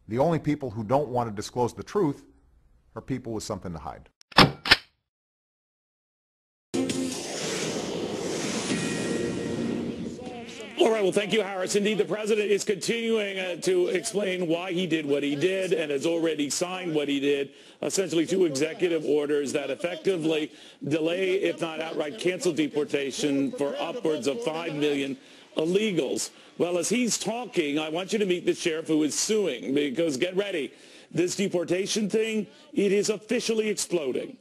The only people who don't want to disclose the truth are people with something to hide. All right, well, thank you, Harris. Indeed, the president is continuing to explain why he did what he did and has already signed what he did, essentially 2 executive orders that effectively delay, if not outright cancel deportation for upwards of 5 million illegals. Well, as he's talking, I want you to meet the sheriff who is suing, because get ready, this deportation thing, it is officially exploding.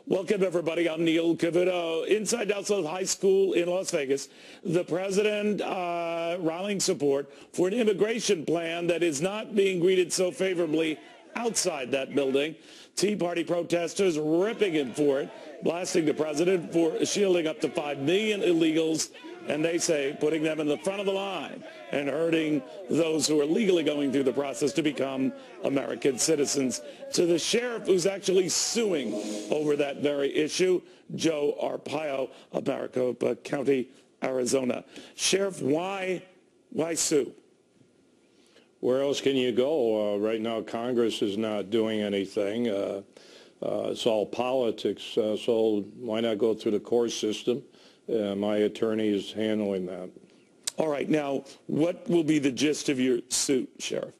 Welcome, everybody. I'm Neil Cavuto. Inside Dallas High School in Las Vegas, the president rallying support for an immigration plan that is not being greeted so favorably outside that building. Tea Party protesters ripping him for it, blasting the president for shielding up to 5 million illegals, and they say putting them in the front of the line and hurting those who are legally going through the process to become American citizens. To the sheriff who's actually suing over that very issue, Joe Arpaio of Maricopa County, Arizona. Sheriff, why sue? Where else can you go? Right now, Congress is not doing anything. It's all politics, so why not go through the court system? My attorney is handling that. All right. Now, what will be the gist of your suit, Sheriff?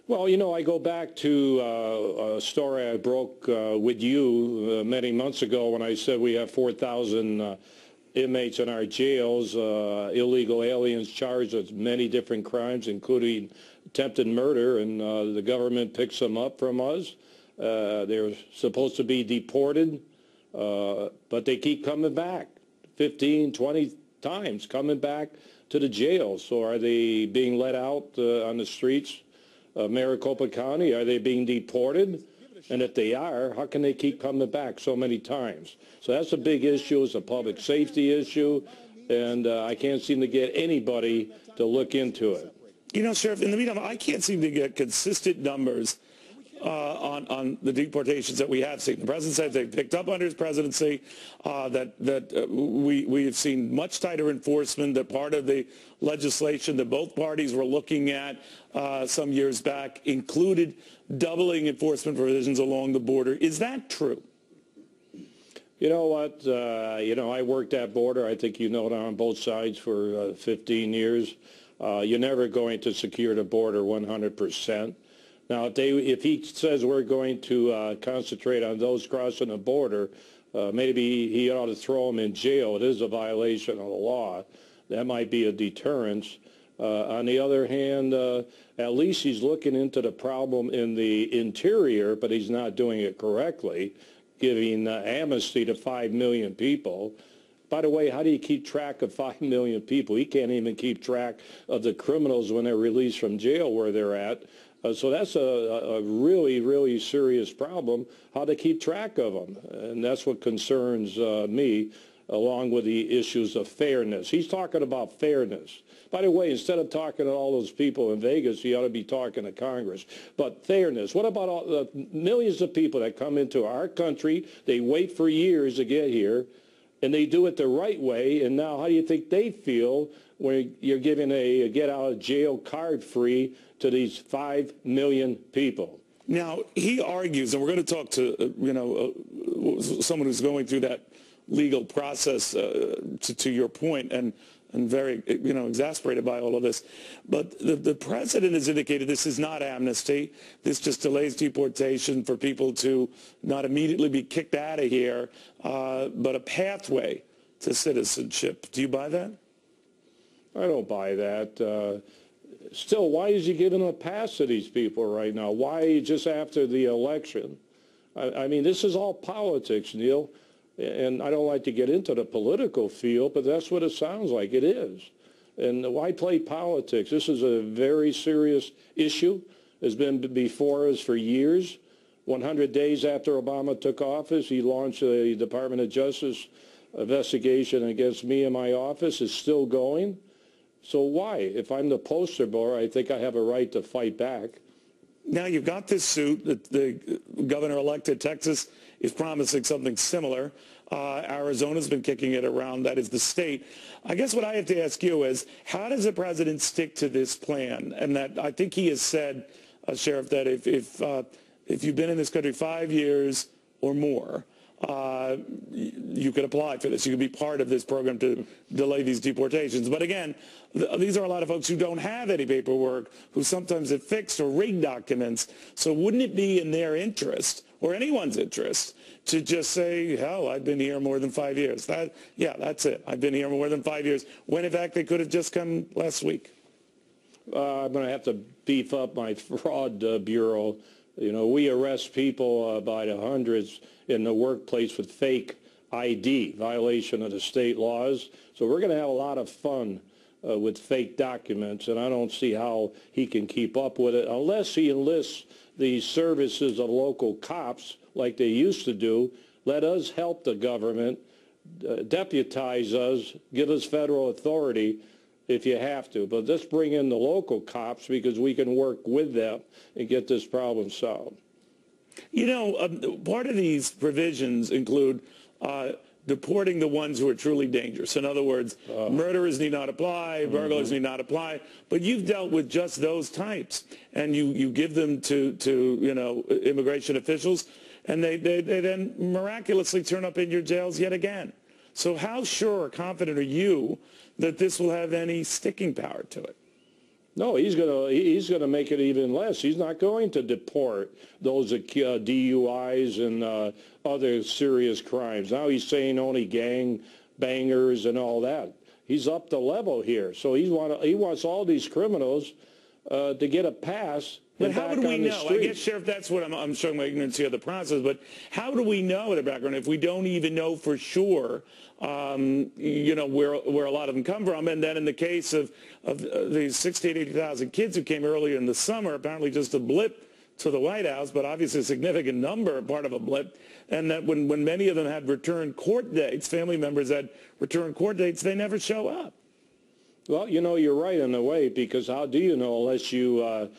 Well, you know, I go back to a story I broke with you many months ago when I said we have 4,000 inmates in our jails, illegal aliens charged with many different crimes, including attempted murder, and the government picks them up from us. They're supposed to be deported, but they keep coming back 15, 20 times, coming back to the jail. So are they being let out on the streets of Maricopa County? Are they being deported? And if they are, how can they keep coming back so many times? So that's a big issue. It's a public safety issue, and I can't seem to get anybody to look into it. You know, Sheriff, in the meantime, I can't seem to get consistent numbers on the deportations that we have seen. The president said they picked up under his presidency, that we have seen much tighter enforcement, that part of the legislation that both parties were looking at some years back included doubling enforcement provisions along the border. Is that true? You know what? I worked that border. I think you know it on both sides for 15 years. You're never going to secure the border 100%. Now, if he says we're going to concentrate on those crossing the border, maybe he ought to throw them in jail. It is a violation of the law. That might be a deterrence. On the other hand, at least he's looking into the problem in the interior, but he's not doing it correctly, giving amnesty to 5 million people. By the way, how do you keep track of 5 million people? He can't even keep track of the criminals when they're released from jail where they're at. So that's a really, really serious problem, how to keep track of them. And that's what concerns me, along with the issues of fairness. He's talking about fairness. By the way, instead of talking to all those people in Vegas, he ought to be talking to Congress. But fairness, what about all the millions of people that come into our country? They wait for years to get here, and they do it the right way. And now how do you think they feel when you're giving a get-out-of-jail card free to these 5 million people? Now, he argues, and we're going to talk to, someone who's going through that legal process, to your point, and very, exasperated by all of this. But the president has indicated this is not amnesty. This just delays deportation for people to not immediately be kicked out of here, but a pathway to citizenship. Do you buy that? I don't buy that. Still, why is he giving a pass to these people right now? Why just after the election? I mean, this is all politics, Neil. And I don't like to get into the political field, but that's what it sounds like. It is. And why play politics? This is a very serious issue. It's been before us for years. 100 days after Obama took office, he launched a Department of Justice investigation against me and my office. It's still going. So why? If I'm the poster boy, I think I have a right to fight back. Now you've got this suit that the governor-elect of Texas is promising something similar. Arizona's been kicking it around. That is the state. I guess what I have to ask you is, how does the president stick to this plan? And that I think he has said, Sheriff, that if you've been in this country 5 years or more, you could apply for this. You could be part of this program to delay these deportations. But again, these are a lot of folks who don't have any paperwork, who sometimes have fixed or rigged documents. So wouldn't it be in their interest, or anyone's interest, to just say, hell, I've been here more than 5 years? That's it. I've been here more than 5 years, when in fact they could have just come last week. I'm going to have to beef up my fraud bureau. You know, we arrest people by the hundreds in the workplace with fake ID, violation of the state laws. So we're going to have a lot of fun with fake documents, and I don't see how he can keep up with it unless he enlists the services of local cops like they used to do. Let us help the government, deputize us, give us federal authority if you have to. But let's bring in the local cops, because we can work with them and get this problem solved. You know, part of these provisions include deporting the ones who are truly dangerous. In other words, murderers need not apply, burglars need not apply. But you've dealt with just those types, and you give them to you know, immigration officials, and they then miraculously turn up in your jails yet again. So how sure or confident are you that this will have any sticking power to it? No, he's gonna make it even less. He's not going to deport those DUIs and other serious crimes. Now he's saying only gang bangers and all that. He's up the level here. So he wants all these criminals to get a pass. But how do we know? I guess, Sheriff, that's what I'm showing my ignorance here of the process. But how do we know the background if we don't even know for sure, you know, where a lot of them come from? And then in the case of these 60,000 to 80,000 kids who came earlier in the summer, apparently just a blip to the White House, but obviously a significant number, part of a blip, and that when many of them had return court dates, family members had return court dates, they never show up. Well, you know, you're right in a way, because how do you know unless you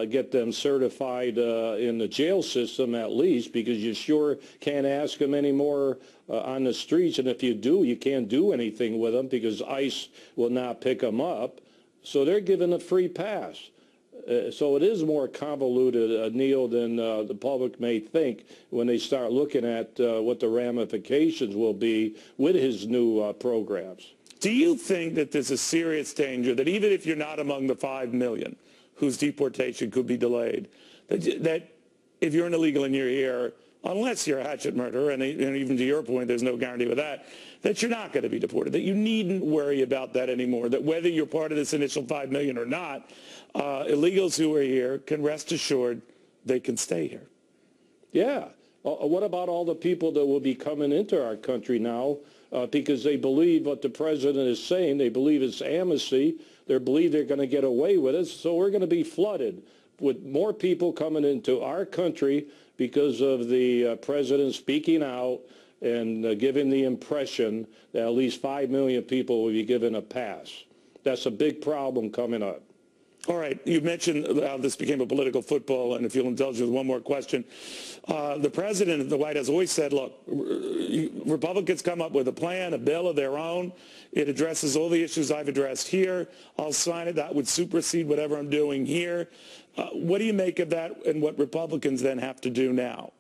get them certified in the jail system at least, because you sure can't ask them anymore on the streets. And if you do, you can't do anything with them because ICE will not pick them up. So they're given a free pass. So it is more convoluted, Neil, than the public may think when they start looking at what the ramifications will be with his new programs. Do you think that there's a serious danger that even if you're not among the 5 million whose deportation could be delayed, that if you're an illegal and you're here, unless you're a hatchet murderer, and even to your point, there's no guarantee with that, that you're not going to be deported, that you needn't worry about that anymore, that whether you're part of this initial 5 million or not, illegals who are here can rest assured they can stay here? Yeah. What about all the people that will be coming into our country now because they believe what the president is saying? They believe it's amnesty. They believe they're going to get away with it. So we're going to be flooded with more people coming into our country because of the president speaking out and giving the impression that at least 5 million people will be given a pass. That's a big problem coming up. All right. You mentioned how this became a political football, and if you'll indulge me with one more question. The president of the White House always said, look, Republicans come up with a plan, a bill of their own. It addresses all the issues I've addressed here. I'll sign it. That would supersede whatever I'm doing here. What do you make of that and what Republicans then have to do now?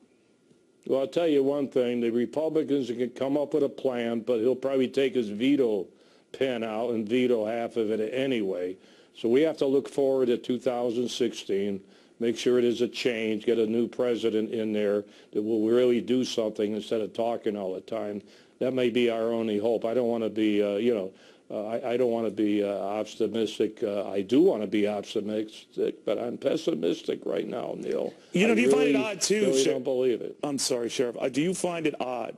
Well, I'll tell you one thing. The Republicans can come up with a plan, but he'll probably take his veto pen out and veto half of it anyway. So we have to look forward to 2016, make sure it is a change, get a new president in there that will really do something instead of talking all the time. That may be our only hope. I don't want to be, I don't want to be optimistic. I do want to be optimistic, but I'm pessimistic right now, Neil. You know, do you find it odd, too? I don't believe it. I'm sorry, Sheriff. Do you find it odd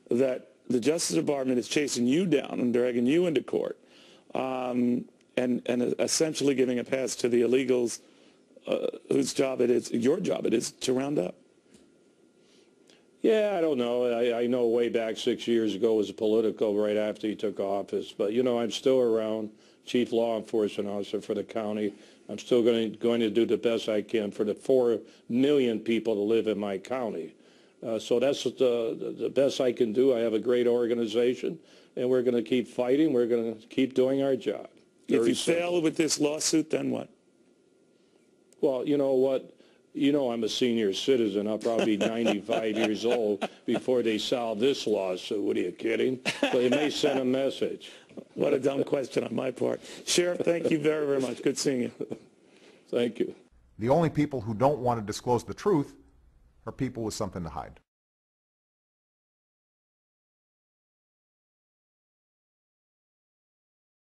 that the Justice Department is chasing you down and dragging you into court and essentially giving a pass to the illegals whose job it is, your job it is, to round up? Yeah, I don't know. I know way back 6 years ago it was political right after he took office. But, you know, I'm still around. chief law enforcement officer for the county. I'm still going to do the best I can for the 4 million people that live in my county. So that's the best I can do. I have a great organization, and we're going to keep fighting. We're going to keep doing our job. If you fail with this lawsuit, then what? Well, you know what? You know I'm a senior citizen. I'll probably be 95 years old before they solve this lawsuit. What are you kidding? But it may send a message. What a dumb question on my part. Sheriff, thank you very, very much. Good seeing you. Thank you. The only people who don't want to disclose the truth are people with something to hide.